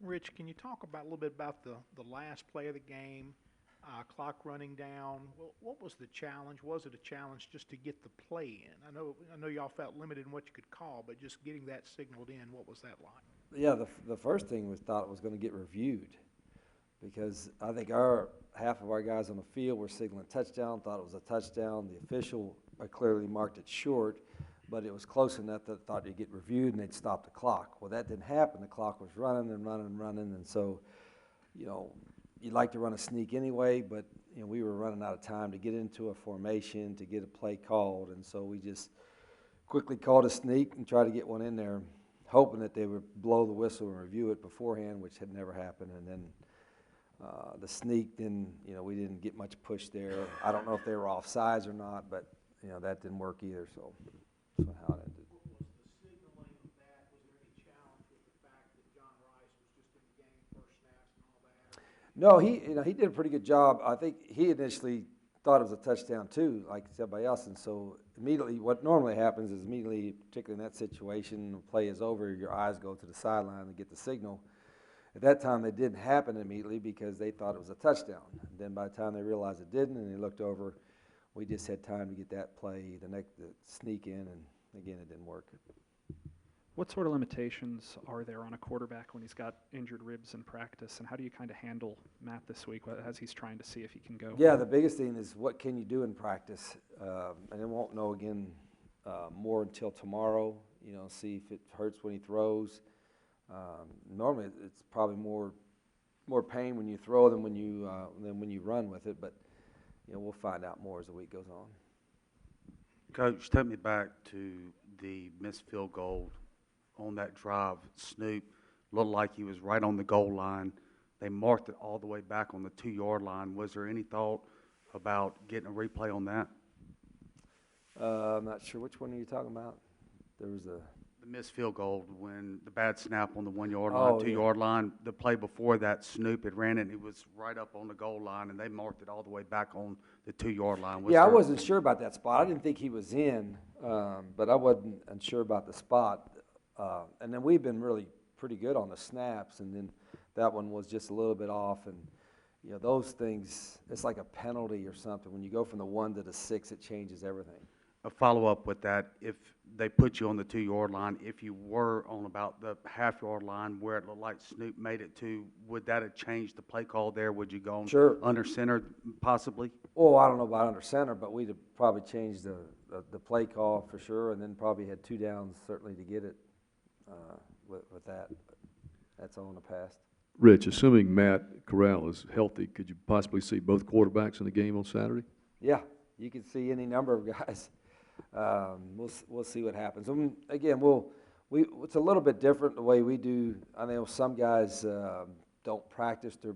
Rich, can you talk about a little bit about the last play of the game, clock running down? What was the challenge? Was it a challenge just to get the play in? I know y'all felt limited in what you could call, but just getting that signaled in, what was that like? Yeah, the first thing we thought was going to get reviewed because I think our half of our guys on the field were signaling touchdown, thought it was a touchdown. The official clearly marked it short, but it was close enough that thought it'd get reviewed and they'd stop the clock. Well, that didn't happen. The clock was running and running and running, and so you know you'd like to run a sneak anyway, but we were running out of time to get into a formation to get a play called, and so we just quickly called a sneak and tried to get one in there, hoping that they would blow the whistle and review it beforehand, which had never happened. And then the sneak, then we didn't get much push there. I don't know if they were off sides or not, but that didn't work either. So that's how it ended. Was the signaling of that, was there any challenge with the fact that John Rice was just in the game first snaps and all that? No, he did a pretty good job. I think he initially thought it was a touchdown too, like everybody else. And so immediately, what normally happens is immediately, particularly in that situation, the play is over, your eyes go to the sideline to get the signal. At that time, it didn't happen immediately because they thought it was a touchdown. And then by the time they realized it didn't and they looked over, we just had time to get that play, the sneak in, and again, it didn't work. What sort of limitations are there on a quarterback when he's got injured ribs in practice, and how do you kind of handle Matt this week as he's trying to see if he can go? Yeah, the biggest thing is what can you do in practice, and I won't know again more until tomorrow. See if it hurts when he throws. Normally, it's probably more pain when you throw than when you run with it, but we'll find out more as the week goes on. Coach, take me back to the missed field goal on that drive. Snoop looked like he was right on the goal line. They marked it all the way back on the 2-yard line. Was there any thought about getting a replay on that? I'm not sure which one are you talking about. There was the missed field goal when the bad snap on the 1-yard Oh, line, 2-yard line. The play before that, Snoop had ran it, and it was right up on the goal line, and they marked it all the way back on the 2-yard line. I wasn't sure about that spot. I didn't think he was in, but I wasn't unsure about the spot. And then we've been really pretty good on the snaps, and then that one was just a little bit off. And those things, it's like a penalty or something. When you go from the 1 to the 6, it changes everything. A follow-up with that, if they put you on the 2-yard line, if you were on about the half-yard line where it looked like Snoop made it to, would that have changed the play call there? Would you go under center possibly? Oh, I don't know about under center, but we'd have probably changed the play call for sure, and then probably had 2 downs certainly to get it with that. But that's all in the past. Rich, assuming Matt Corral is healthy, could you possibly see both quarterbacks in the game on Saturday? Yeah, you could see any number of guys. We'll see what happens. Again, it's a little bit different the way we do. I know some guys don't practice their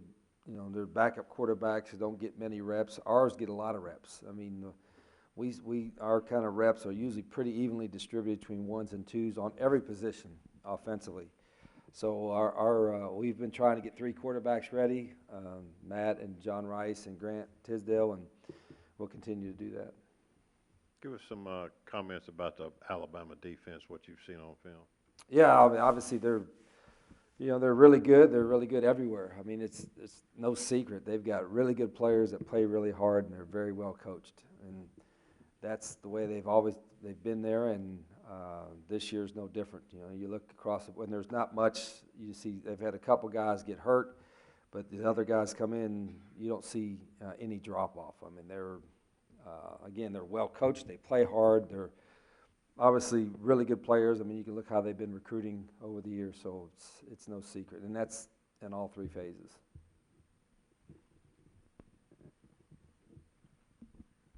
backup quarterbacks who don't get many reps. Ours get a lot of reps. I mean, our kind of reps are usually pretty evenly distributed between 1s and 2s on every position offensively. So we've been trying to get 3 quarterbacks ready, Matt and John Rice and Grant Tisdale, and we'll continue to do that. Give us some comments about the Alabama defense, what you've seen on film. Yeah, I mean, obviously they're really good. They're really good everywhere. I mean, it's no secret. They've got really good players that play really hard, and they're very well coached. And that's the way they've been there, and this year's no different. You look across when there's not much. You see they've had a couple guys get hurt, but the other guys come in. You don't see any drop off. I mean, they're well coached. They play hard. They're obviously really good players. I mean, you can look how they've been recruiting over the years, so it's no secret, and that's in all 3 phases.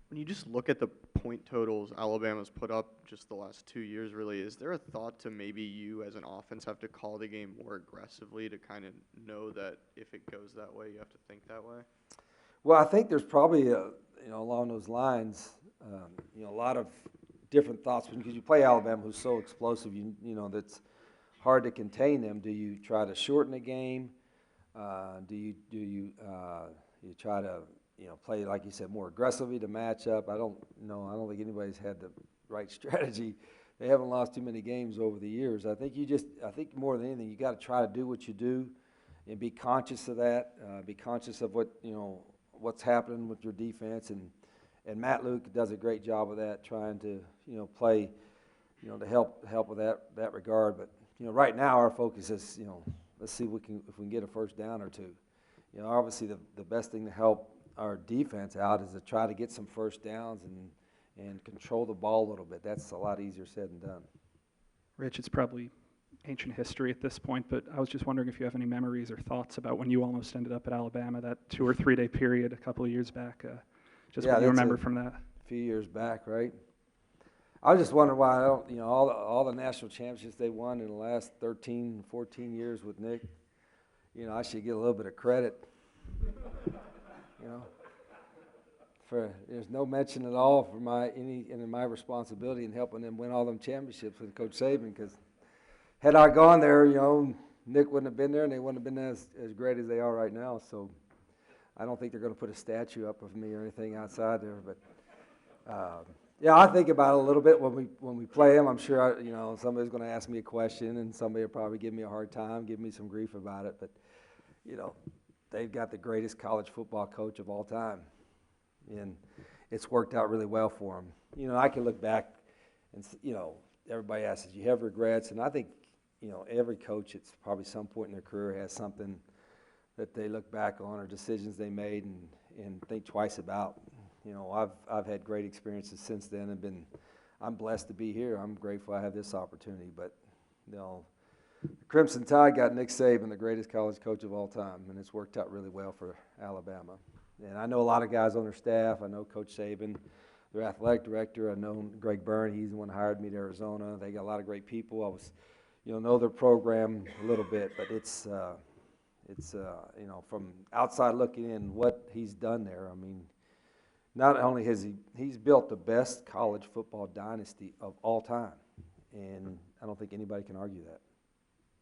When you just look at the point totals Alabama's put up just the last 2 years, really, is there a thought to maybe you as an offense have to call the game more aggressively to kind of know that if it goes that way, you have to think that way? Well, I think there's probably along those lines, a lot of different thoughts because you play Alabama, who's so explosive. That's hard to contain them. Do you try to shorten the game? Do you try to play, like you said, more aggressively to match up? I don't know. I don't think anybody's had the right strategy. They haven't lost too many games over the years. I think more than anything, you got to try to do what you do. and be conscious of that, be conscious of what, what's happening with your defense, and Matt Luke does a great job of that, trying to, play, to help with that regard. But, right now our focus is, let's see if we can get a first down or two. Obviously the best thing to help our defense out is to try to get some first downs and control the ball a little bit. That's a lot easier said than done. Rich, it's probably ancient history at this point, but I was just wondering if you have any memories or thoughts about when you almost ended up at Alabama, that 2 or 3 day period a couple of years back. Just Yeah, what you that's remember a from that. few years back, right? I was just wondering why I don't, all the national championships they won in the last 13, 14 years with Nick, I should get a little bit of credit, there's no mention at all for my responsibility in helping them win all them championships with Coach Saban, because had I gone there, Nick wouldn't have been there and they wouldn't have been as great as they are right now. So I don't think they're going to put a statue up of me or anything outside there, but yeah, I think about it a little bit when we play them. I'm sure somebody's going to ask me a question, and somebody will probably give me a hard time, give me some grief about it. But they've got the greatest college football coach of all time, and it's worked out really well for them. I can look back and everybody asks, "Do you have regrets?" And I think every coach at probably some point in their career has something that they look back on or decisions they made and think twice about. I've had great experiences since then, and I'm blessed to be here. I'm grateful I have this opportunity. But the Crimson Tide got Nick Saban, the greatest college coach of all time, and it's worked out really well for Alabama. And I know a lot of guys on their staff. I know Coach Saban, their athletic director. I know Greg Byrne. He's the one who hired me to Arizona. They got a lot of great people. I was, know their program a little bit, but it's from outside looking in, what he's done there. I mean, not only has he's built the best college football dynasty of all time, and I don't think anybody can argue that.